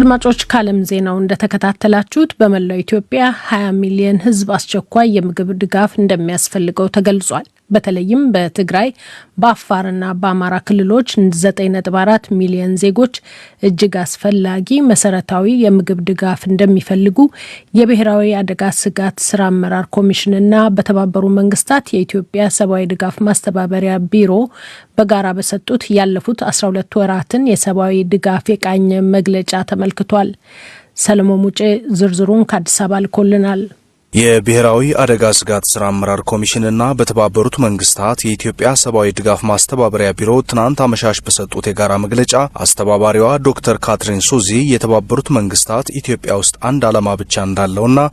አድማጮች ካለም ዜናው እንደተከታተላችሁት በመላው ኢትዮጵያ 20 ሚሊዮን ህዝብ አስቸኳይ የምግብ ድጋፍ እንደሚያስፈልገው ተገልጿል። በተለይም በትግራይ በአፋርና በአማራ ክልሎች 9.4 ሚሊዮን ዜጎች እጅግ አስፈላጊ መሰረታዊ የምግብ ድጋፍ እንደሚፈልጉ የብሔራዊ አደጋ ስጋት ስራ አመራር ኮሚሽንና በተባበሩት መንግስታት የኢትዮጵያ ሰብአዊ ድጋፍ ማስተባበሪያ ቢሮ በጋራ በሰጡት ያለፉት 12 ወራትን የሰብአዊ ድጋፍ የቃኘ መግለጫ ተመልክቷል። ሰለሞን ሙጬ ዝርዝሩን ከአዲስ አበባ ልኮልናል። የብሔራዊ አደጋ ስጋት ስራ አመራር ኮሚሽንና በተባበሩት መንግስታት የኢትዮጵያ ሰብአዊ ድጋፍ ማስተባበሪያ ቢሮ ትናንት አመሻሽ በሰጡት የጋራ መግለጫ አስተባባሪዋ ዶክተር ካትሪን ሱዚ የተባበሩት መንግስታት ኢትዮጵያ ውስጥ አንድ ዓላማ ብቻ እንዳለውና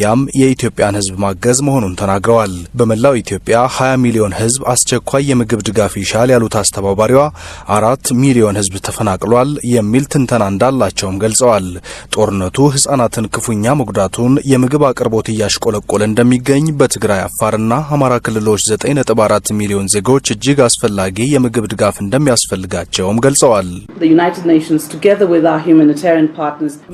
ያም የኢትዮጵያን ህዝብ ማገዝ መሆኑን ተናግረዋል። በመላው ኢትዮጵያ 20 ሚሊዮን ህዝብ አስቸኳይ የምግብ ድጋፍ ይሻል ያሉት አስተባባሪዋ 4 ሚሊዮን ህዝብ ተፈናቅሏል የሚል ትንተና እንዳላቸውም ገልጸዋል። ጦርነቱ ህጻናትን ክፉኛ መጉዳቱን የምግብ አቅርቦት ያሽቆለቆለ እንደሚገኝ በትግራይ አፋርና አማራ ክልሎች 9.4 ሚሊዮን ዜጎች እጅግ አስፈላጊ የምግብ ድጋፍ እንደሚያስፈልጋቸውም ገልጸዋል።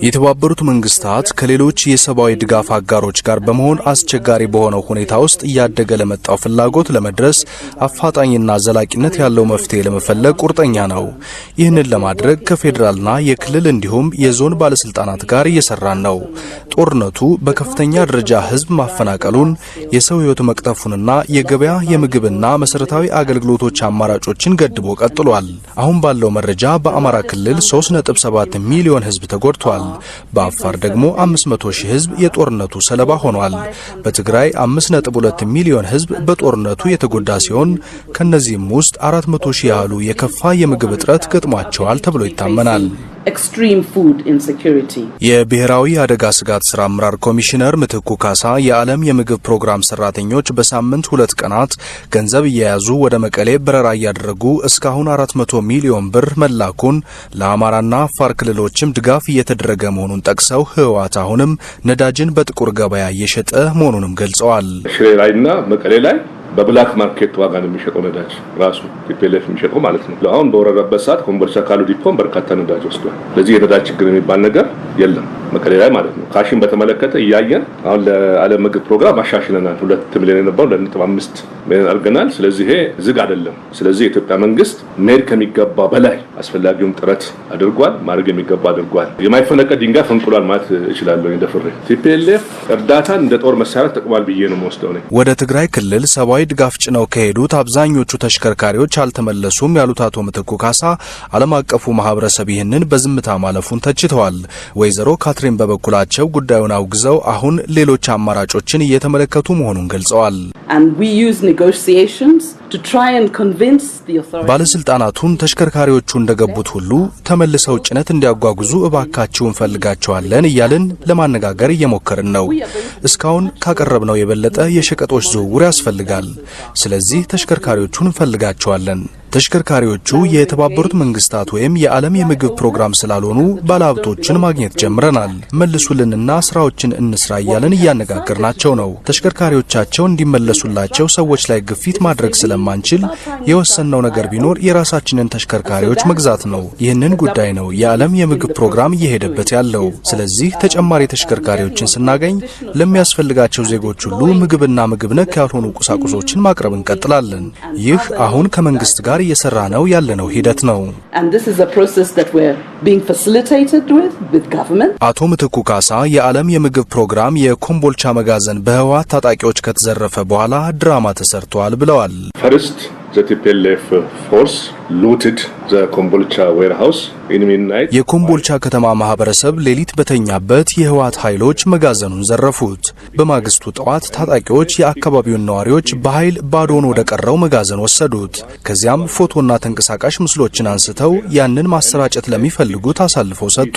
የተባበሩት መንግስታት ከሌሎች የሰብአዊ ድጋፍ አጋሮች ጋር በመሆን አስቸጋሪ በሆነው ሁኔታ ውስጥ እያደገ ለመጣው ፍላጎት ለመድረስ አፋጣኝና ዘላቂነት ያለው መፍትሄ ለመፈለግ ቁርጠኛ ነው። ይህንን ለማድረግ ከፌዴራልና የክልል እንዲሁም የዞን ባለስልጣናት ጋር እየሰራን ነው። ጦርነቱ በከፍተኛ ደረጃ ህዝብ ማፈናቀሉን የሰው ህይወት መቅጠፉንና የገበያ የምግብና መሰረታዊ አገልግሎቶች አማራጮችን ገድቦ ቀጥሏል። አሁን ባለው መረጃ በአማራ ክልል 3.7 ሚሊዮን ህዝብ ተጎድቷል። በአፋር ደግሞ 500 ሺህ ህዝብ የጦርነቱ ሰለባ ሆኗል። በትግራይ 5.2 ሚሊዮን ህዝብ በጦርነቱ የተጎዳ ሲሆን ከነዚህም ውስጥ 400 ሺህ ያህሉ የከፋ የምግብ እጥረት ገጥሟቸዋል ተብሎ ይታመናል። የብሔራዊ አደጋ ስጋት ስራ አመራር ኮሚሽነር ምትኩ ካሳ የዓለም የምግብ ፕሮግራም ሰራተኞች በሳምንት 2 ቀናት ገንዘብ እየያዙ ወደ መቀሌ በረራ እያደረጉ እስካሁን 400 ሚሊዮን ብር መላኩን ለአማራና አፋር ክልሎችም ድጋፍ እየተደረገ መሆኑን ጠቅሰው ህወሓት አሁንም ነዳጅን በጥቁር ገበያ እየሸጠ መሆኑንም ገልጸዋል። ሽሬ ላይና መቀሌ ላይ በብላክ ማርኬት ዋጋ ነው የሚሸጠው ነዳጅ ራሱ ቲፒኤልኤፍ የሚሸጠው ማለት ነው። አሁን በወረረበት ሰዓት ኮምቦልቻ ካሉ ዲፖን በርካታ ነዳጅ ወስዷል። ለዚህ የነዳጅ ችግር የሚባል ነገር የለም መቀሌ ላይ ማለት ነው። ካሽን በተመለከተ እያየን አሁን ለዓለም ምግብ ፕሮግራም አሻሽለናል። 2 ሚሊዮን የነበረው 2.5 ሚሊዮን አድርገናል። ስለዚህ ይሄ ዝግ አይደለም። ስለዚህ የኢትዮጵያ መንግስት መሄድ ከሚገባ በላይ አስፈላጊውን ጥረት አድርጓል፣ ማድረግ የሚገባ አድርጓል። የማይፈነቀል ድንጋይ ፈንቅሏል ማለት እችላለሁ እንደፍሬ። ቲፒኤልኤፍ እርዳታን እንደ ጦር መሳሪያ ተጠቅሟል ብዬ ነው የምወስደው ነው። ወደ ትግራይ ክልል ሰብአዊ ድጋፍ ጭነው ከሄዱት አብዛኞቹ ተሽከርካሪዎች አልተመለሱም ያሉት አቶ ምትኩ ካሳ ዓለም አቀፉ ማህበረሰብ ይህንን በዝምታ ማለፉን ተችተዋል። ወይዘሮ ካትሪን በበኩላቸው ጉዳዩን አውግዘው አሁን ሌሎች አማራጮችን እየተመለከቱ መሆኑን ገልጸዋል። ባለስልጣናቱን ተሽከርካሪዎቹ እንደገቡት ሁሉ ተመልሰው ጭነት እንዲያጓጉዙ እባካችሁ እንፈልጋቸዋለን እያልን ለማነጋገር እየሞከርን ነው። እስካሁን ካቀረብነው የበለጠ የሸቀጦች ዝውውር ያስፈልጋል። ስለዚህ ተሽከርካሪዎቹን እንፈልጋቸዋለን። ተሽከርካሪዎቹ የተባበሩት መንግስታት ወይም የዓለም የምግብ ፕሮግራም ስላልሆኑ ባለሀብቶችን ማግኘት ጀምረናል። መልሱልንና ስራዎችን እንስራ እያልን እያነጋገርናቸው ነው። ተሽከርካሪዎቻቸው እንዲመለሱላቸው ሰዎች ላይ ግፊት ማድረግ ስለማንችል የወሰነው ነገር ቢኖር የራሳችንን ተሽከርካሪዎች መግዛት ነው። ይህንን ጉዳይ ነው የዓለም የምግብ ፕሮግራም እየሄደበት ያለው። ስለዚህ ተጨማሪ ተሽከርካሪዎችን ስናገኝ ለሚያስፈልጋቸው ዜጎች ሁሉ ምግብና ምግብ ነክ ያልሆኑ ቁሳቁሶችን ማቅረብ እንቀጥላለን። ይህ አሁን ከመንግስት ጋር እየሰራ ነው ያለነው ሂደት ነው። አቶ ምትኩ ካሳ የዓለም የምግብ ፕሮግራም የኮምቦልቻ መጋዘን በህወሓት ታጣቂዎች ከተዘረፈ በኋላ ድራማ ተሰርቷል ብለዋል። The TPLF force looted the Kombolcha warehouse in midnight. የኮምቦልቻ ከተማ ማህበረሰብ ሌሊት በተኛበት የህወሓት ኃይሎች መጋዘኑን ዘረፉት። በማግስቱ ጠዋት ታጣቂዎች የአካባቢውን ነዋሪዎች በኃይል ባዶን ወደ ቀረው መጋዘን ወሰዱት። ከዚያም ፎቶና ተንቀሳቃሽ ምስሎችን አንስተው ያንን ማሰራጨት ለሚፈልጉት አሳልፈው ሰጡ።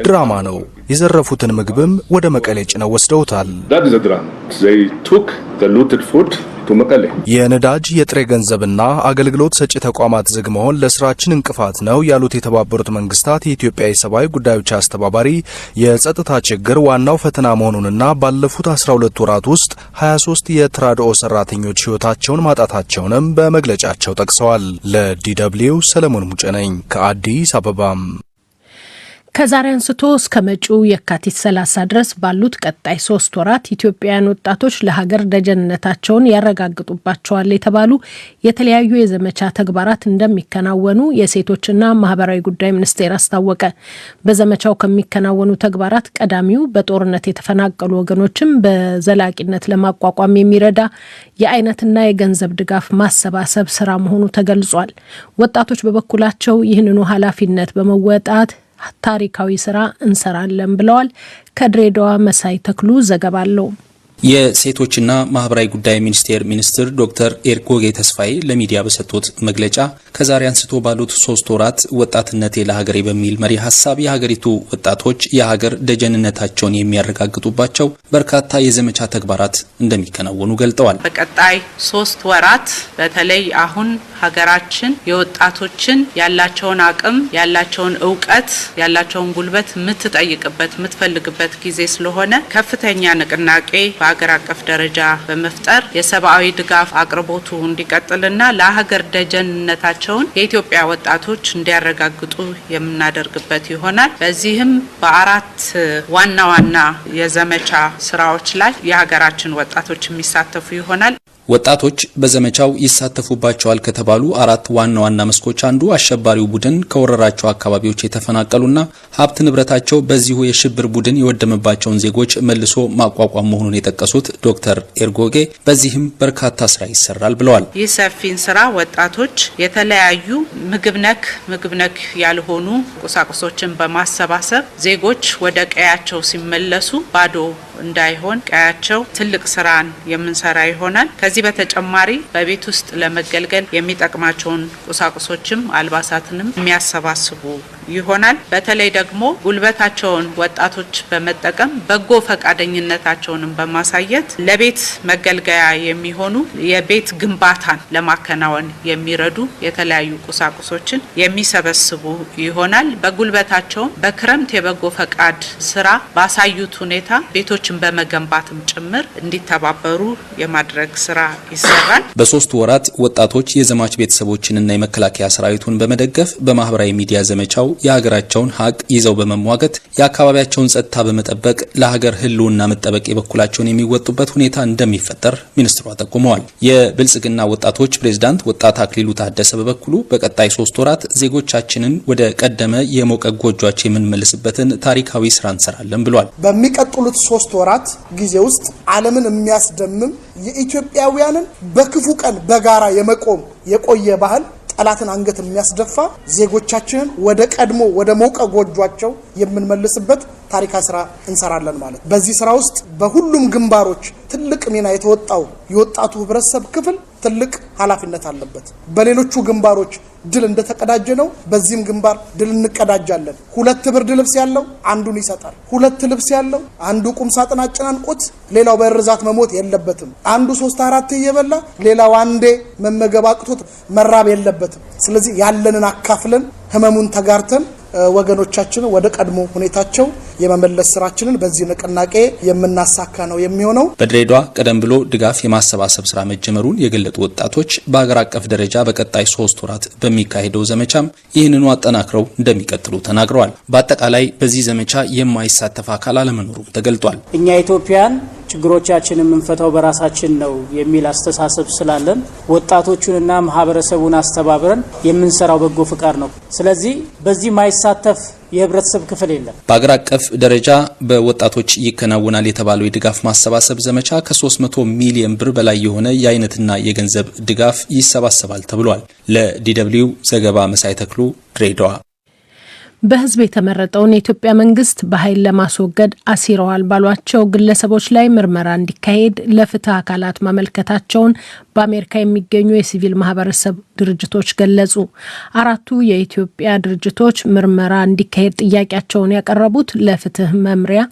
ድራማ ነው። የዘረፉትን ምግብም ወደ መቀሌ ጭነው ወስደውታል። That is a drama. They took the looted food to Mekelle. የነዳጅ የጥሬ ገንዘብና አገልግሎት ሰጪ ተቋማት ዝግ መሆን ለስራችን እንቅፋት ነው ያሉት የተባበሩት መንግስታት የኢትዮጵያ የሰብአዊ ጉዳዮች አስተባባሪ የጸጥታ ችግር ዋናው ፈተና መሆኑንና ባለፉት 12 ወራት ውስጥ 23 የተራድኦ ሰራተኞች ህይወታቸውን ማጣታቸውንም በመግለጫቸው ጠቅሰዋል። ለዲደብሊው ሰለሞን ሙጬ ነኝ ከአዲስ አበባ። ከዛሬ አንስቶ እስከ መጪው የካቲት 30 ድረስ ባሉት ቀጣይ 3 ወራት ኢትዮጵያውያን ወጣቶች ለሀገር ደጀንነታቸውን ያረጋግጡባቸዋል የተባሉ የተለያዩ የዘመቻ ተግባራት እንደሚከናወኑ የሴቶችና ማህበራዊ ጉዳይ ሚኒስቴር አስታወቀ። በዘመቻው ከሚከናወኑ ተግባራት ቀዳሚው በጦርነት የተፈናቀሉ ወገኖችን በዘላቂነት ለማቋቋም የሚረዳ የአይነትና የገንዘብ ድጋፍ ማሰባሰብ ስራ መሆኑ ተገልጿል። ወጣቶች በበኩላቸው ይህንኑ ኃላፊነት በመወጣት ታሪካዊ ስራ እንሰራለን ብለዋል። ከድሬዳዋ መሳይ ተክሉ ዘገባ አለው። የሴቶችና ማህበራዊ ጉዳይ ሚኒስትር ዶክተር ኤርጎጌ ተስፋዬ ለሚዲያ በሰጡት መግለጫ ከዛሬ አንስቶ ባሉት 3 ወራት ወጣትነቴ ለሀገሬ በሚል መሪ ሀሳብ የሀገሪቱ ወጣቶች የሀገር ደጀንነታቸውን የሚያረጋግጡባቸው በርካታ የዘመቻ ተግባራት እንደሚከናወኑ ገልጠዋል። በቀጣይ 3 ወራት በተለይ አሁን ሀገራችን የወጣቶችን ያላቸውን አቅም፣ ያላቸውን እውቀት፣ ያላቸውን ጉልበት የምትጠይቅበት የምትፈልግበት ጊዜ ስለሆነ ከፍተኛ ንቅናቄ በሀገር አቀፍ ደረጃ በመፍጠር የሰብአዊ ድጋፍ አቅርቦቱ እንዲቀጥልና ለሀገር ደጀንነታቸውን የኢትዮጵያ ወጣቶች እንዲያረጋግጡ የምናደርግበት ይሆናል። በዚህም በ4 ዋና ዋና የዘመቻ ስራዎች ላይ የሀገራችን ወጣቶች የሚሳተፉ ይሆናል። ወጣቶች በዘመቻው ይሳተፉባቸዋል ከተባሉ 4 ዋና ዋና መስኮች አንዱ አሸባሪው ቡድን ከወረራቸው አካባቢዎች የተፈናቀሉና ሀብት ንብረታቸው በዚሁ የሽብር ቡድን የወደመባቸውን ዜጎች መልሶ ማቋቋም መሆኑን የጠቀሱት ዶክተር ኤርጎጌ በዚህም በርካታ ስራ ይሰራል ብለዋል። ይህ ሰፊን ስራ ወጣቶች የተለያዩ ምግብ ነክ ያልሆኑ ቁሳቁሶችን በማሰባሰብ ዜጎች ወደ ቀያቸው ሲመለሱ ባዶ እንዳይሆን ቀያቸው ትልቅ ስራን የምንሰራ ይሆናል። ከዚህ በተጨማሪ በቤት ውስጥ ለመገልገል የሚጠቅማቸውን ቁሳቁሶችም አልባሳትንም የሚያሰባስቡ ይሆናል። በተለይ ደግሞ ጉልበታቸውን ወጣቶች በመጠቀም በጎ ፈቃደኝነታቸውንም በማሳየት ለቤት መገልገያ የሚሆኑ የቤት ግንባታን ለማከናወን የሚረዱ የተለያዩ ቁሳቁሶችን የሚሰበስቡ ይሆናል። በጉልበታቸው በክረምት የበጎ ፈቃድ ስራ ባሳዩት ሁኔታ ቤቶችን በመገንባትም ጭምር እንዲተባበሩ የማድረግ ስራ ይሰራል። በ3 ወራት ወጣቶች የዘማች ቤተሰቦችንና የመከላከያ ሰራዊቱን በመደገፍ በማህበራዊ ሚዲያ ዘመቻው የሀገራቸውን ሀቅ ይዘው በመሟገት የአካባቢያቸውን ጸጥታ በመጠበቅ ለሀገር ህልውና መጠበቅ የበኩላቸውን የሚወጡበት ሁኔታ እንደሚፈጠር ሚኒስትሯ ጠቁመዋል። የብልጽግና ወጣቶች ፕሬዝዳንት ወጣት አክሊሉ ታደሰ በበኩሉ በቀጣይ 3 ወራት ዜጎቻችንን ወደ ቀደመ የሞቀ ጎጇቸው የምንመልስበትን ታሪካዊ ስራ እንሰራለን ብሏል። በሚቀጥሉት 3 ወራት ጊዜ ውስጥ ዓለምን የሚያስደምም የኢትዮጵያውያንን በክፉ ቀን በጋራ የመቆም የቆየ ባህል ጠላትን አንገት የሚያስደፋ ዜጎቻችንን ወደ ቀድሞ ወደ ሞቀ ጎጇቸው የምንመልስበት ታሪካዊ ስራ እንሰራለን ማለት። በዚህ ስራ ውስጥ በሁሉም ግንባሮች ትልቅ ሚና የተወጣው የወጣቱ ህብረተሰብ ክፍል ትልቅ ኃላፊነት አለበት። በሌሎቹ ግንባሮች ድል እንደተቀዳጀ ነው በዚህም ግንባር ድል እንቀዳጃለን። 2 ብርድ ልብስ ያለው አንዱን ይሰጣል። 2 ልብስ ያለው አንዱ ቁም ሳጥን አጨናንቆት ሌላው በርዛት መሞት የለበትም። አንዱ 3-4 እየበላ ሌላው አንዴ መመገብ አቅቶት መራብ የለበትም። ስለዚህ ያለንን አካፍለን ህመሙን ተጋርተን ወገኖቻችን ወደ ቀድሞ ሁኔታቸው የመመለስ ስራችንን በዚህ ንቅናቄ የምናሳካ ነው የሚሆነው። በድሬዳዋ ቀደም ብሎ ድጋፍ የማሰባሰብ ስራ መጀመሩን የገለጡ ወጣቶች በአገር አቀፍ ደረጃ በቀጣይ 3 ወራት በሚካሄደው ዘመቻም ይህንኑ አጠናክረው እንደሚቀጥሉ ተናግረዋል። በአጠቃላይ በዚህ ዘመቻ የማይሳተፍ አካል አለመኖሩም ተገልጧል። እኛ ኢትዮጵያን ችግሮቻችንን የምንፈታው በራሳችን ነው የሚል አስተሳሰብ ስላለን ወጣቶቹንና ማህበረሰቡን አስተባብረን የምንሰራው በጎ ፍቃድ ነው። ስለዚህ በዚህ ማይሳተፍ የህብረተሰብ ክፍል የለም። በአገር አቀፍ ደረጃ በወጣቶች ይከናወናል የተባለው የድጋፍ ማሰባሰብ ዘመቻ ከ300 ሚሊዮን ብር በላይ የሆነ የአይነትና የገንዘብ ድጋፍ ይሰባሰባል ተብሏል። ለዲደብሊው ዘገባ መሳይ ተክሉ ድሬዳዋ። በህዝብ የተመረጠውን የኢትዮጵያ መንግስት በኃይል ለማስወገድ አሲረዋል ባሏቸው ግለሰቦች ላይ ምርመራ እንዲካሄድ ለፍትህ አካላት ማመልከታቸውን በአሜሪካ የሚገኙ የሲቪል ማህበረሰብ ድርጅቶች ገለጹ። 4ቱ የኢትዮጵያ ድርጅቶች ምርመራ እንዲካሄድ ጥያቄያቸውን ያቀረቡት ለፍትህ መምሪያ፣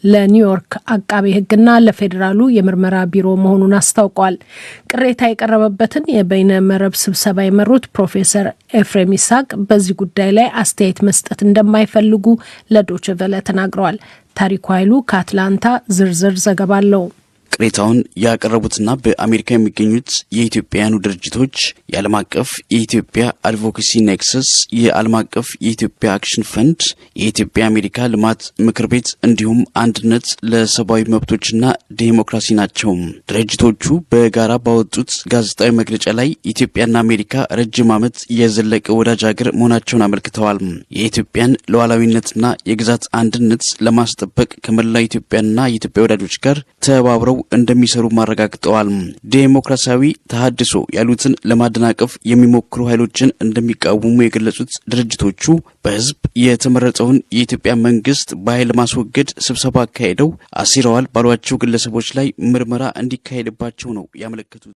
ለኒውዮርክ አቃቤ ህግና ለፌዴራሉ የምርመራ ቢሮ መሆኑን አስታውቋል። ቅሬታ የቀረበበትን የበይነ መረብ ስብሰባ የመሩት ፕሮፌሰር ኤፍሬም ይስሐቅ በዚህ ጉዳይ ላይ አስተያየት መስጠት እንደማይፈልጉ ለዶይቼ ቬለ ተናግረዋል። ታሪኩ ኃይሉ ከአትላንታ ዝርዝር ዘገባ አለው። ቅሬታውን ያቀረቡትና በአሜሪካ የሚገኙት የኢትዮጵያውያኑ ድርጅቶች የዓለም አቀፍ የኢትዮጵያ አድቮኬሲ ኔክሰስ፣ የዓለም አቀፍ የኢትዮጵያ አክሽን ፈንድ፣ የኢትዮጵያ አሜሪካ ልማት ምክር ቤት እንዲሁም አንድነት ለሰብአዊ መብቶችና ዲሞክራሲ ናቸው። ድርጅቶቹ በጋራ ባወጡት ጋዜጣዊ መግለጫ ላይ ኢትዮጵያና አሜሪካ ረጅም ዓመት የዘለቀ ወዳጅ ሀገር መሆናቸውን አመልክተዋል። የኢትዮጵያን ሉዓላዊነትና የግዛት አንድነት ለማስጠበቅ ከመላው ኢትዮጵያና የኢትዮጵያ ወዳጆች ጋር ተባብረው እንደሚሰሩ ማረጋግጠዋል። ዴሞክራሲያዊ ተሃድሶ ያሉትን ለማደናቀፍ የሚሞክሩ ኃይሎችን እንደሚቃወሙ የገለጹት ድርጅቶቹ በህዝብ የተመረጠውን የኢትዮጵያ መንግስት በኃይል ማስወገድ ስብሰባ አካሄደው አሲረዋል ባሏቸው ግለሰቦች ላይ ምርመራ እንዲካሄድባቸው ነው ያመለከቱት።